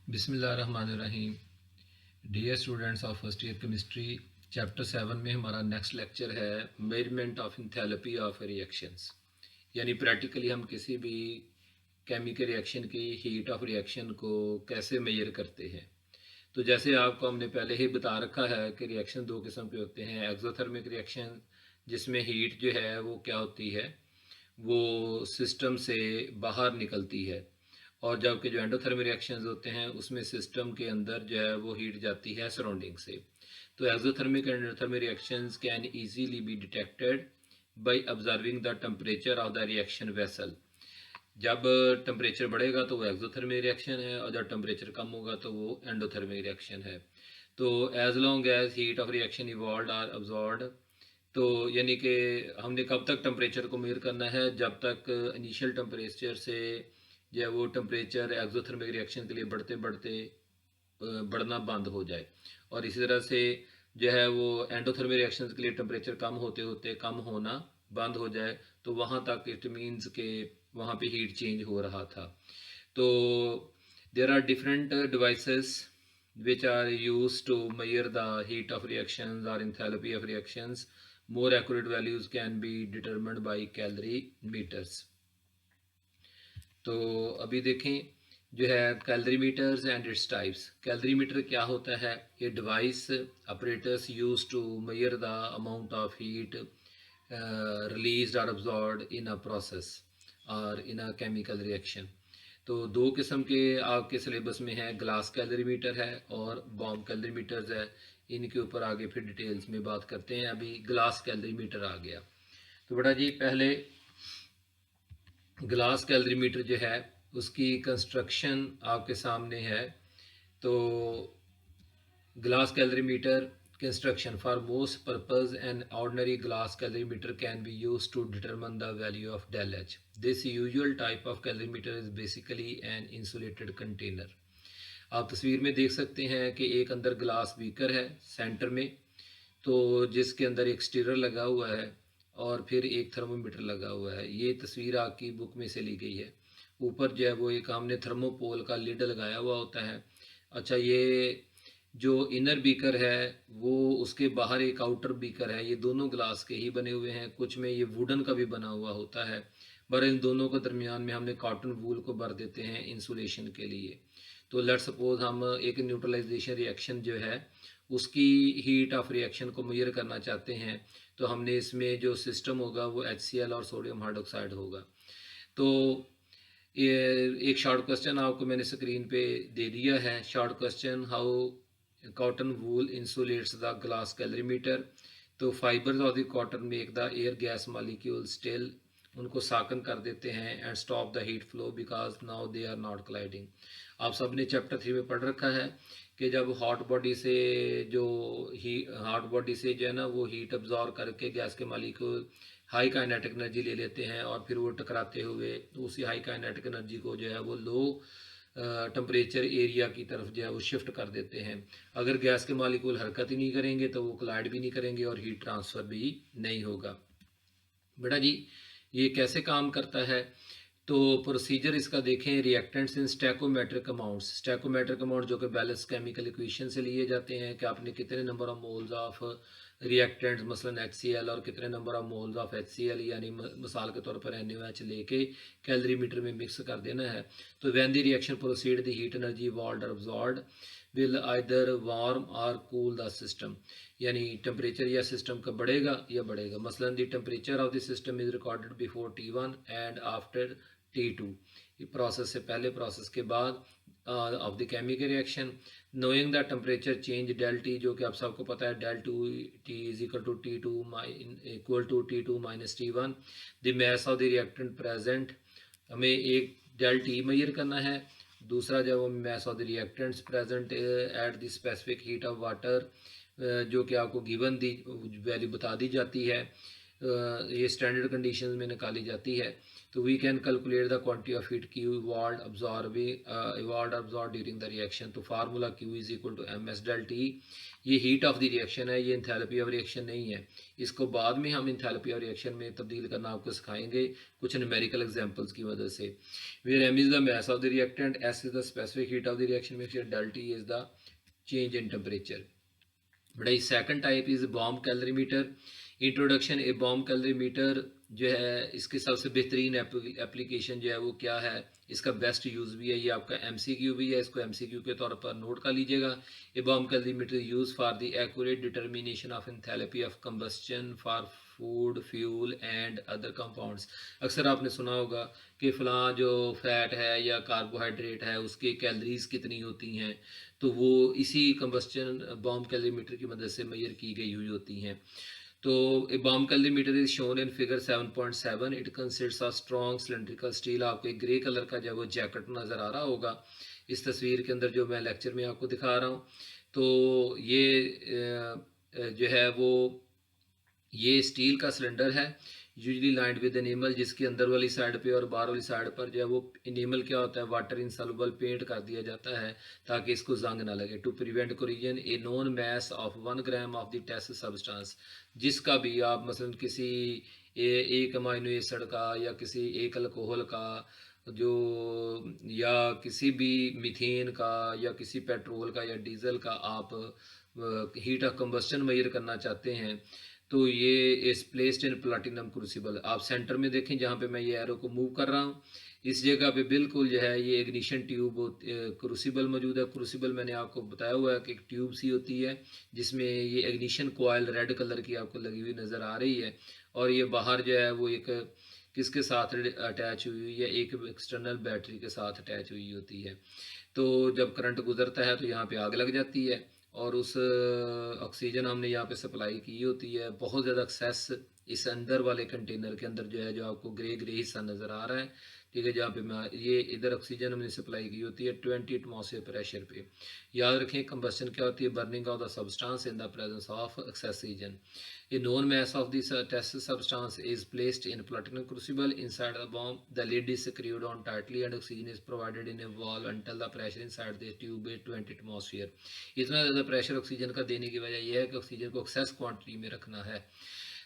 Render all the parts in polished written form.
बिस्मिल्लाहिर्रहमानिर्रहीम। Dear students of first year chemistry, chapter 7 में हमारा नेक्स्ट लेक्चर है measurement of enthalpy of reactions. यानी प्रैक्टिकली हम किसी भी केमिकल रिएक्शन की हीट ऑफ रिएक्शन को कैसे मेजर करते हैं। तो जैसे आपको हमने पहले ही बता रखा है कि रिएक्शन दो किस्म के होते हैं। एक्सोथर्मिक रिएक्शन जिसमें हीट जो है वो क्या होती है, वो सिस्टम से बाहर निकलती है, और जबकि जो एंडोथर्मिक रिएक्शंस होते हैं उसमें सिस्टम के अंदर जो है वो हीट जाती है सराउंडिंग से। तो exothermic and endothermic reactions can easily be detected by observing the temperature of the reaction vessel. जब टेम्परेचर बढ़ेगा तो वो एक्सोथर्मिक रिएक्शन है, और जब टेम्परेचर कम होगा तो वो एंडोथर्मिक रिएक्शन है। तो as long as heat of reaction evolve or absorbed, तो यानी कि हमने कब तक टेम्परेचर को मेजर करना है, जब तक इनिशियल टेम्परेचर से जो है वो टेम्परेचर एक्सोथर्मिक रिएक्शन के लिए बढ़ते बढ़ते बढ़ना बंद हो जाए। और इसी तरह से जो है वो एंडोथर्मिक रिएक्शंस के लिए टेम्परेचर कम होते होते कम होना बंद हो जाए, तो वहाँ तक इट मीन्स के वहाँ पे हीट चेंज हो रहा था। तो there are different devices which are used to measure the heat of reactions or enthalpy of reactions. More accurate values can be determined by calorimeters. तो अभी देखें जो है calorimeters and its types. Calorimeter क्या होता है? ये device operators use to measure the amount of heat released और अब्जॉर्ब्ड इन अ प्रोसेस और इन अ केमिकल रिएक्शन। तो दो किस्म के आपके सिलेबस में है, ग्लास कैलोरीमीटर है और बॉम्ब कैलोरीमीटर्स है। इनके ऊपर आगे फिर डिटेल्स में बात करते हैं। अभी ग्लास कैलोरीमीटर आ गया। तो बेटा जी, पहले ग्लास कैलोरीमीटर जो है उसकी कंस्ट्रक्शन आपके सामने है। तो glass calorimeter construction for most purpose an ordinary glass calorimeter can be used to determine the value of del H. This usual type of calorimeter is basically an insulated container. आप तस्वीर में देख सकते हैं कि एक अंदर ग्लास बीकर है सेंटर में, तो जिसके अंदर एक स्टीरर लगा हुआ है और फिर एक थर्मोमीटर लगा हुआ है। ये तस्वीर आपकी बुक में से ली गई है। ऊपर जो है वो एक हमने थर्मोपोल का लिड लगाया हुआ होता है। अच्छा, ये जो इनर बीकर है वो उसके बाहर एक आउटर बीकर है। ये दोनों ग्लास के ही बने हुए हैं, कुछ में ये वुडन का भी बना हुआ होता है, पर इन दोनों के दरमियान में हमने कॉटन वूल को भर देते हैं इंसुलेशन के लिए। तो लेट सपोज हम एक न्यूट्रलाइजेशन रिएक्शन जो है उसकी हीट ऑफ रिएक्शन को मेजर करना चाहते हैं, तो हमने इसमें जो सिस्टम होगा वो HCl और सोडियम हाइड्रोक्साइड होगा। तो ये एक शॉर्ट क्वेश्चन आपको मैंने स्क्रीन पे दे दिया है। Short question, how cotton wool insulates the glass calorimeter. तो fibres of the cotton make the air gas molecule still, उनको साकन कर देते हैं and stop the heat flow because now they are not colliding. आप सब ने चैप्टर 3 में पढ़ रखा है कि जब हॉट बॉडी से जो है ना वो हीट अब्जॉर्व करके गैस के मॉलिक्यूल हाई काइनेटिक एनर्जी ले लेते हैं, और फिर वो टकराते हुए उसी हाई काइनेटिक एनर्जी को जो है वो लो टेम्परेचर एरिया की तरफ जो है वो शिफ्ट कर देते हैं। अगर गैस के मॉलिक्यूल हरकत ही नहीं करेंगे तो वो कोलाइड भी नहीं करेंगे और हीट ट्रांसफ़र भी नहीं होगा। बेटा जी, ये कैसे काम करता है? तो प्रोसीजर इसका देखें। रिएक्टेंट्स इन स्टैकोमेट्रिक अमाउंट्स, स्टैकोमेट्रिक अमाउंट जो कि बैलेंस केमिकल इक्वेशन से लिए जाते हैं कि आपने कितने number of moles of reactants मसलन HCl और कितने number of moles of HCl यानी मिसाल के तौर पर NaOH लेके कैलोरीमीटर में मिक्स कर देना है। तो when the reaction proceed the heat energy evolved और अब्जॉर्ब्ड विल आइदर वार्म और कूल द सिस्टम, यानी टेम्परेचर या सिस्टम का बढ़ेगा या बढ़ेगा। मसलन the temperature of the system is recorded before T1 and after T2, process से पहले प्रोसेस के बाद of the chemical reaction. Knowing the temperature change del T, जो कि आप सबको पता है delta T is equal to T2 minus T1। The mass of the reactant present, हमें एक डेल T मेजर करना है। दूसरा जब वो mass of the reactants present at the specific heat of water, जो कि आपको गिवन दी वैल्यू बता दी जाती है। ये स्टैंडर्ड कंडीशंस में निकाली जाती है। तो we can calculate the quantity of heat Q evolve absorb during the reaction. तो formula Q is equal to M S del T. ये हीट ऑफ द रिएक्शन है, ये इंथैल्पी ऑफ रिएक्शन नहीं है। इसको बाद में हम इंथैल्पी ऑफ रिएक्शन में तब्दील करना आपको सिखाएंगे कुछ न्यूमेरिकल एग्जांपल्स की मदद से। Where M is the mass of the reactant, S is the specific heat of the reaction mixture, del T is the change in temperature. बड़ा second type is bomb calorimeter. Introduction. A bomb calorimeter जो है इसके सबसे बेहतरीन application जो है वो क्या है, इसका बेस्ट यूज़ भी है, ये आपका एमसीक्यू भी है, इसको एमसीक्यू के तौर पर नोट कर लीजिएगा। A bomb calorimeter use for the accurate determination of enthalpy of combustion for food fuel and other compounds. अक्सर आपने सुना होगा कि फ़लाँ जो फैट है या कार्बोहाइड्रेट है उसके कैलोरीज कितनी होती हैं, तो वो इसी कंबस्शन बॉम्ब कैलोरीमीटर की मदद से मेजर की गई हुई होती हैं। तो a bomb calorimeter is shown in figure 7.7। It consists of strong cylindrical steel. आपको एक ग्रे कलर का जो वो जैकेट नज़र आ रहा होगा इस तस्वीर के अंदर जो मैं लेक्चर में आपको दिखा रहा हूँ। तो ये जो है वो ये स्टील का सिलेंडर है, यूजली लाइंड विद एनिमल, जिसके अंदर वाली साइड पे और बाहर वाली साइड पर जो है वो एनिमल क्या होता है, वाटर इनसॉल्युबल पेंट कर दिया जाता है ताकि इसको जंग ना लगे। To prevent corrosion a known mass of 1 gram of the test substance. जिसका भी आप मसलन किसी एक अमाइनो एसिड का या किसी एक अल्कोहल का जो या किसी भी मीथेन का या किसी पेट्रोल का या डीजल का आप हीट ऑफ कंबस्टन मेजर करना चाहते हैं तो ये इस प्लेस्ड इन प्लाटिनम क्रूसिबल। आप सेंटर में देखें जहाँ पे मैं ये एरो को मूव कर रहा हूँ, इस जगह पे बिल्कुल जो है ये इग्निशन ट्यूब क्रूसिबल मौजूद है। क्रूसिबल मैंने आपको बताया हुआ है कि एक ट्यूब सी होती है जिसमें ये इग्निशन कॉइल रेड कलर की आपको लगी हुई नज़र आ रही है, और ये बाहर जो है वो एक किसके साथ अटैच हुई हुई है, एक एक्सटर्नल बैटरी के साथ अटैच हुई होती है। तो जब करंट गुजरता है तो यहाँ पे आग लग जाती है और उस ऑक्सीजन हमने यहाँ पे सप्लाई की होती है। बहुत ज़्यादा एक्सेस इस अंदर वाले कंटेनर के अंदर जो है जो आपको ग्रे ग्रे हिस्सा नज़र आ रहा है, ठीक है, जहाँ पे मैं ये इधर ऑक्सीजन हमने सप्लाई की होती है 20 एटमॉस्फेयर प्रेशर पे। याद रखें कंबस्टन क्या होती है, burning of the substance in the presence of oxygen. A known mass of this test substance is placed in platinum crucible inside the bomb. The lid is screwed on tightly and oxygen is provided in a valve until the pressure inside the tube is 20 atmosphere. इतना ज़्यादा pressure oxygen का देने की वजह यह है कि oxygen को एक्सेस क्वांटिटी में रखना है।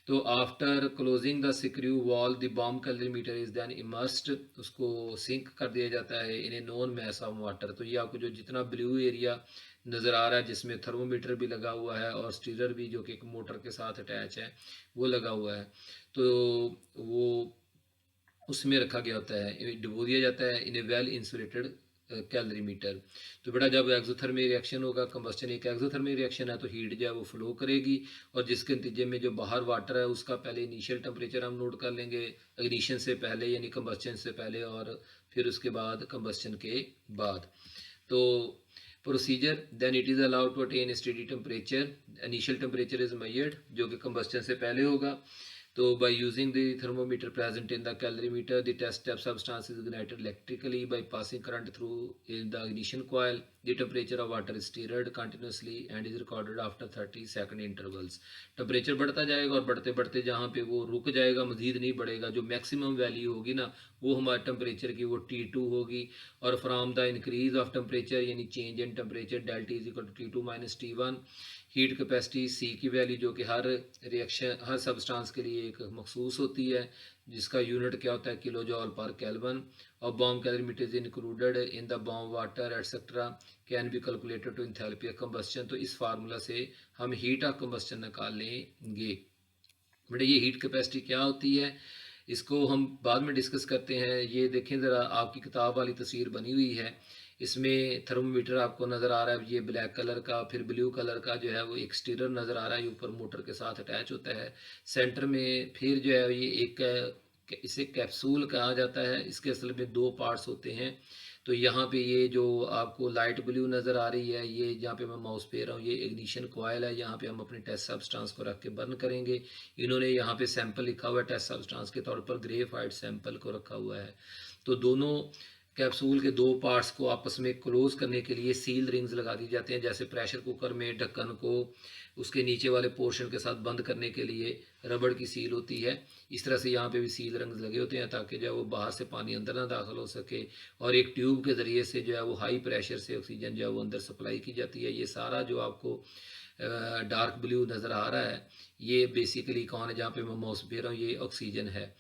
तो after closing the screw wall the bomb calorimeter is then immersed, उसको सिंक कर दिया जाता है in a known mass of water. तो ये आपको जो जितना ब्लू एरिया नज़र आ रहा है जिसमें थर्मोमीटर भी लगा हुआ है और स्टीरर भी जो कि एक मोटर के साथ अटैच है वो लगा हुआ है, तो वो उसमें रखा गया होता है, डुबो दिया जाता है in A well insulated calorimeter. तो बेटा जब एक्सोथर्मिक रिएक्शन होगा, कंबस्टन एक एक्सोथर्मिक रिएक्शन है, तो हीट जो है वो फ्लो करेगी और जिसके नतीजे में जो बाहर वाटर है उसका पहले इनिशियल टेम्परेचर हम नोट कर लेंगे इग्निशन से पहले यानी कंबस्टन से पहले और फिर उसके बाद कंबस्टन के बाद। तो procedure then it is allowed to attain steady temperature. Initial temperature is measured जो कि कंबस्टन से पहले होगा। तो by using the thermometer present in the calorimeter, the test step substance is ignited electrically by passing current through in the ignition coil. The temperature of water is stirred continuously and is recorded after 30-second intervals. Temperature बढ़ता जाएगा और बढ़ते बढ़ते जहाँ पे वो रुक जाएगा, मज़ीद नहीं बढ़ेगा, जो मैक्सिमम वैल्यू होगी ना वो हमारे टेम्परेचर की वो T2 होगी। और from the increase of temperature यानी change in temperature delta is equal to T2 minus T1। Heat capacity C की वैल्यू जो कि हर रिएक्शन हर सबस्टांस के लिए एक मखसूस होती है जिसका यूनिट क्या होता है किलो जॉल पर केल्विन। और bomb calorimeter is included in the bomb water etcetera can be calculated to enthalpy of combustion. तो इस फार्मूला से हम हीट ऑफ कंबस्टन निकाल लेंगे। बेटा ये हीट कैपेसिटी क्या होती है इसको हम बाद में डिस्कस करते हैं। ये देखें ज़रा आपकी किताब वाली तस्वीर बनी हुई है, इसमें थर्मोमीटर आपको नज़र आ रहा है, ये ब्लैक कलर का, फिर ब्लू कलर का जो है वो एक स्टीरर नज़र आ रहा है, ये ऊपर मोटर के साथ अटैच होता है। सेंटर में फिर जो है ये एक इसे कैप्सूल कहा जाता है, इसके असल में दो पार्ट्स होते हैं। तो यहाँ पे ये जो आपको लाइट ब्लू नज़र आ रही है, ये जहाँ पे मैं माउस पे रहा हूँ, ये इग्निशन कॉयल है, यहाँ पे हम अपने टेस्ट सब्सटेंस को रख के बर्न करेंगे। इन्होंने यहाँ पे सैंपल लिखा हुआ है टेस्ट सब्सटेंस के तौर पर, ग्रेफाइट सैंपल को रखा हुआ है। तो दोनों कैप्सूल के 2 पार्ट्स को आपस में क्लोज करने के लिए सील रिंग्स लगा दी जाते हैं, जैसे प्रेशर कुकर में ढक्कन को उसके नीचे वाले पोर्शन के साथ बंद करने के लिए रबड़ की सील होती है। इस तरह से यहाँ पे भी सील रिंग्स लगे होते हैं ताकि जो है वो बाहर से पानी अंदर ना दाखिल हो सके, और एक ट्यूब के ज़रिए से जो है वो हाई प्रेशर से ऑक्सीजन जो है वो अंदर सप्लाई की जाती है। ये सारा जो आपको डार्क ब्लू नज़र आ रहा है, ये बेसिकली कौन है, जहाँ पे मैं माउस फेर रहा हूँ, ये ऑक्सीजन है।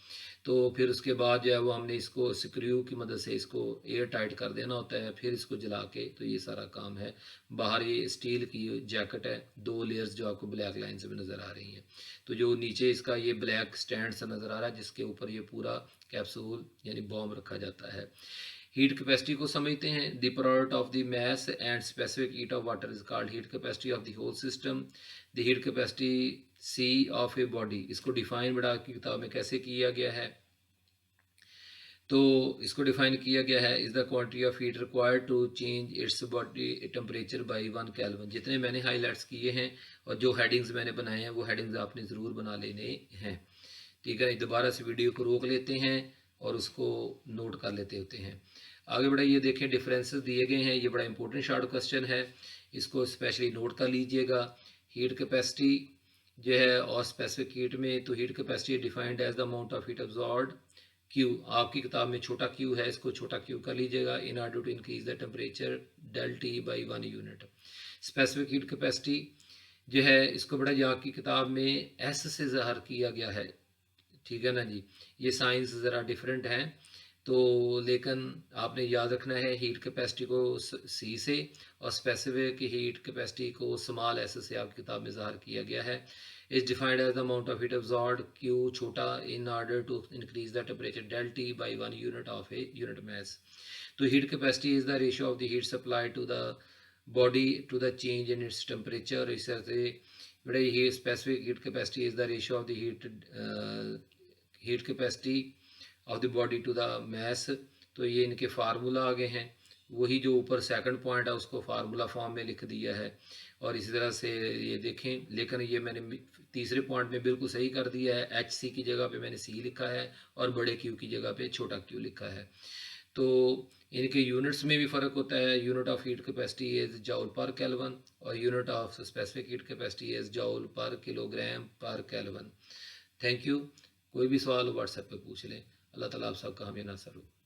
तो फिर उसके बाद जो है वो हमने इसको स्क्रू की मदद से इसको एयर टाइट कर देना होता है, फिर इसको जला के, तो ये सारा काम है। बाहर ये स्टील की जैकेट है, 2 लेयर्स जो आपको ब्लैक लाइन्स में नज़र आ रही हैं। तो जो नीचे इसका ये ब्लैक स्टैंड सा नज़र आ रहा है, जिसके ऊपर ये पूरा कैप्सूल यानी बॉम्ब रखा जाता है। हीट कैपेसिटी को समझते हैं। The product of the mass and specific heat of water is called heat capacity of the whole system. The heat capacity C of a body, इसको डिफाइन बड़ा की किताब में कैसे किया गया है, तो इसको डिफाइन किया गया है, is the quantity of heat required to change its body temperature by 1 kelvin. जितने मैंने हाईलाइट्स किए हैं और जो हेडिंग्स मैंने बनाए हैं वो हेडिंग्स आपने ज़रूर बना लेने हैं। ठीक है, दोबारा से वीडियो को रोक लेते हैं और उसको नोट कर लेते होते हैं। आगे बढ़ा, ये देखें डिफरेंसेस दिए गए हैं, ये बड़ा इंपॉर्टेंट शॉर्ट क्वेश्चन है, इसको स्पेशली नोट कर लीजिएगा। हीट कैपेसिटी जो है और स्पेसिफिक हीट में, तो heat capacity defined as the amount of heat absorbed. Q आपकी किताब में छोटा क्यू है, इसको छोटा क्यू कर लीजिएगा, in order to increase the temperature del T by 1 unit. Specific heat capacity जो है इसको बड़ा जी आपकी किताब में एस से ज़ाहिर किया गया है। ठीक है ना जी, ये साइंस ज़रा डिफरेंट हैं, तो लेकिन आपने याद रखना है हीट कैपेसिटी को सी से और स्पेसिफिक हीट कैपेसिटी को स्मॉल एस से आपकी किताब में ज़ाहिर किया गया है। Is defined as the amount of heat absorbed, Q छोटा, in order to increase the temperature del T by 1 unit of a unit mass. तो heat capacity is the ratio of the heat supply to the body to the change in its temperature. इस तरह से बड़े ही specific heat capacity is the ratio of the heat capacity of the body to the mass. तो ये इनके formula आगे हैं, वही जो ऊपर सेकंड पॉइंट है उसको फार्मूला फॉर्म में लिख दिया है, और इसी तरह से ये देखें, लेकिन ये मैंने तीसरे पॉइंट में बिल्कुल सही कर दिया है, एच सी की जगह पे मैंने सी लिखा है और बड़े क्यू की जगह पे छोटा क्यू लिखा है। तो इनके यूनिट्स में भी फ़र्क होता है, unit of heat capacity is joule per kelvin और unit of specific heat capacity is joule per kilogram पर केल्विन। Thank you. कोई भी सवाल व्हाट्सएप पे पूछ लें। अल्लाह ताला आप सबका हमें नासर हो।